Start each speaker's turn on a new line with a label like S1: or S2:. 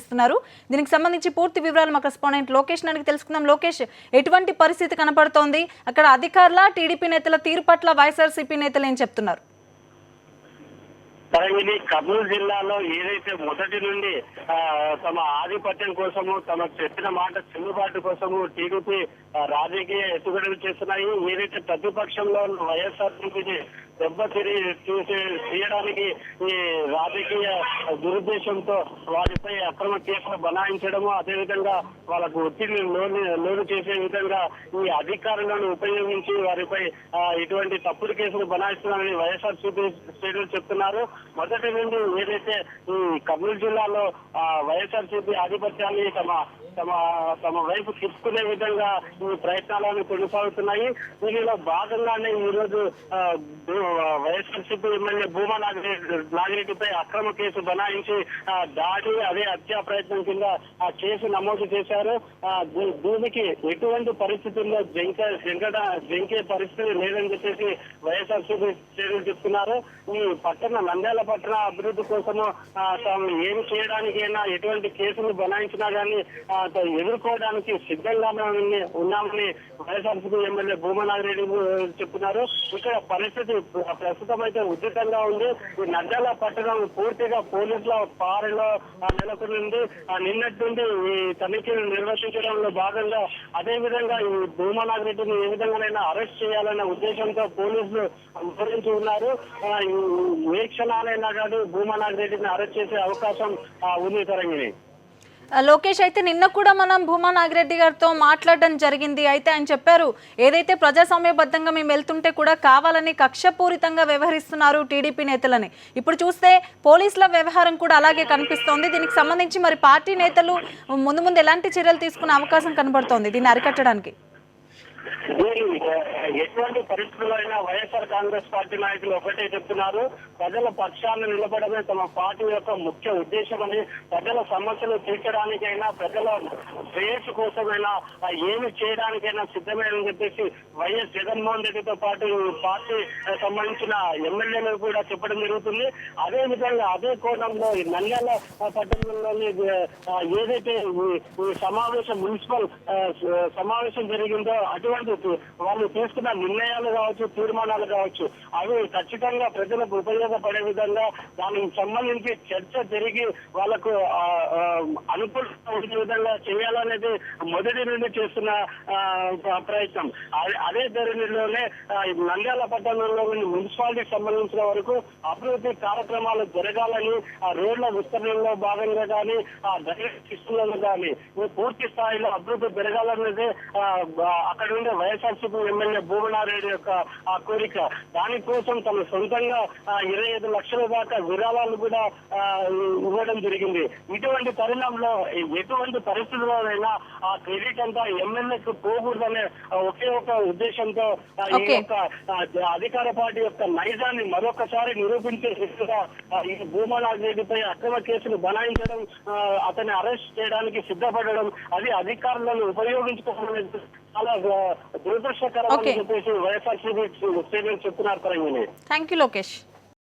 S1: విమర్శిస్తున్నారు. దీనికి సంబంధించి పూర్తి వివరాలు మా కరెస్పాండెంట్ లోకేష్ అడిగి తెలుసుకుందాం. లోకేష్, ఎటువంటి పరిస్థితి కనపడుతోంది? అక్కడ అధికారుల, టీడీపీ నేతల తీరు పట్ల వైఎస్ఆర్సీపీ నేతలు ఏం చెప్తున్నారు?
S2: ఇది కర్నూలు జిల్లాలో ఏదైతే మొదటి నుండి తమ ఆధిపత్యం కోసము, తమ చెప్పిన మాట చెల్లుబాటు కోసము టీడీపీ రాజకీయ ఎత్తుగడలు చేస్తున్నాయి. ఏదైతే ప్రతిపక్షంలో వైఎస్ఆర్సీపీని తీయడానికి ఈ రాజకీయ దురుద్దేశంతో వారిపై అక్రమ కేసులు బనాయించడము, అదేవిధంగా వాళ్ళకు ఒత్తిడిని లోను చేసే విధంగా ఈ అధికారులను ఉపయోగించి వారిపై ఇటువంటి తప్పుడు కేసులు బనాయిస్తున్నారని వైఎస్ఆర్సీపీ శ్రేణులు చెప్తున్నారు. మొదటి నుండి ఏదైతే ఈ కర్నూలు జిల్లాలో వైఎస్ఆర్సీపీ ఆధిపత్యాన్ని తమ వైపు తీసుకునే విధంగా ఈ ప్రయత్నాలను కొనసాగుతున్నాయి. దీనిలో భాగంగానే ఈ రోజు వైఎస్ఆర్సీపీ ఎమ్మెల్యే భూమా నాగిరెడ్డిపై అక్రమ కేసు బనాయించి దాడి, అదే హత్యా ప్రయత్నం కింద ఆ కేసు నమోదు చేశారు. దీనికి ఎటువంటి పరిస్థితుల్లో జంకే పరిస్థితి లేదని చెప్పేసి వైఎస్ఆర్సీపీ శ్రేణులు చెప్తున్నారు. ఈ నంద్యాల పట్టణ అభివృద్ధి కోసము తాము ఏమి చేయడానికైనా ఎటువంటి కేసులు బనాయించినా గానీ ఎదుర్కోవడానికి సిద్ధంగానే ఉన్నామని వైఎస్ఆర్సీపీ ఎమ్మెల్యే భూమా నాగిరెడ్డి చెప్తున్నారు. ఇక్కడ పరిస్థితి ప్రస్తుతం అయితే ఉధృతంగా ఉంది. ఈ నంద్యాల పట్టణం పూర్తిగా పోలీసుల పారలో నెలకొంది. నిన్నటి నుండి ఈ తనిఖీలు నిర్వహించడంలో భాగంగా అదే విధంగా ఈ భూమా నాగిరెడ్డిని ఏ విధంగానైనా అరెస్ట్ చేయాలనే ఉద్దేశంతో పోలీసులు వివరించి ఉన్నారు. ఏ క్షణాలైనా కానీ భూమా నాగిరెడ్డిని అరెస్ట్ చేసే అవకాశం ఉంది. తరంగిణి,
S1: లోకేష్, అయితే నిన్న కూడా మనం భూమా నాగిరెడ్డి గారితో మాట్లాడడం జరిగింది. అయితే ఆయన చెప్పారు, ఏదైతే ప్రజాస్వామ్యబద్ధంగా మేము వెళ్తుంటే కూడా కావాలని కక్షపూరితంగా వ్యవహరిస్తున్నారు టీడీపీ నేతలని. ఇప్పుడు చూస్తే పోలీసుల వ్యవహారం కూడా అలాగే కనిపిస్తోంది. దీనికి సంబంధించి మరి పార్టీ నేతలు ముందు ఎలాంటి చర్యలు తీసుకునే అవకాశం కనబడుతోంది దీన్ని అరికట్టడానికి?
S2: ఎటువంటి పరిస్థితుల్లో అయినా వైఎస్ఆర్ కాంగ్రెస్ పార్టీ నాయకులు ఒకటే చెప్తున్నారు, ప్రజల పక్షాన్ని నిలబడమే తమ పార్టీ యొక్క ముఖ్య ఉద్దేశమని, ప్రజల సమస్యలు తీర్చడానికైనా, ప్రజల శ్రేయస్సు కోసమైనా ఏమి చేయడానికైనా సిద్ధమేనని చెప్పేసి వైఎస్ జగన్మోహన్ రెడ్డితో పాటు పార్టీ సంబంధించిన ఎమ్మెల్యేలు కూడా చెప్పడం జరుగుతుంది. అదే విధంగా అదే కోణంలో నంద్యాల పట్టణంలోని ఏదైతే సమావేశం మున్సిపల్ సమావేశం జరిగిందో అటువంటి వాళ్ళు తీసుకున్న నిర్ణయాలు కావచ్చు, తీర్మానాలు కావచ్చు, అవి ఖచ్చితంగా ప్రజలకు ఉపయోగపడే విధంగా దానికి సంబంధించి చర్చ జరిగి వాళ్ళకు అనుకూలంగా ఉండే విధంగా చేయాలనేది మొదటి నుండి చేస్తున్న ప్రయత్నం. అదే ధోరణిలోనే నంద్యాల పట్టణంలో మున్సిపాలిటీకి సంబంధించిన వరకు అభివృద్ధి కార్యక్రమాలు జరగాలని, ఆ రోడ్ల విస్తరణలో భాగంగా కానీ, ఆ డ్రైనేజ్ సిస్టంలో కానీ పూర్తి స్థాయిలో అభివృద్ధి జరగాలనేది అక్కడ ఉండే వైఎస్ఆర్సీపీ ఎమ్మెల్యే భూమా నాగిరెడ్డి యొక్క ఆ కోరిక. దానికోసం తమ సొంతంగా 25 లక్షల దాకా విరాళాలు కూడా ఇవ్వడం జరిగింది. ఇటువంటి తరుణంలో ఎటువంటి పరిస్థితుల్లోనైనా ఆ క్రెడిట్ అంతా ఎమ్మెల్యేకు పోకూడదనే ఒకే ఒక ఉద్దేశంతో ఈ యొక్క అధికార పార్టీ యొక్క నైజాన్ని మరొకసారి నిరూపించే దిశగా ఈ భూమా నాగిరెడ్డిపై అక్రమ కేసులు బనాయించడం, అతన్ని అరెస్ట్ చేయడానికి సిద్ధపడడం, అది అధికారులను ఉపయోగించుకోవడం చాలా దురదృష్టకరం అని చెప్పేసి వైఎస్ఆర్సీపీ చెప్తున్నారు.
S1: Thank you Lokesh.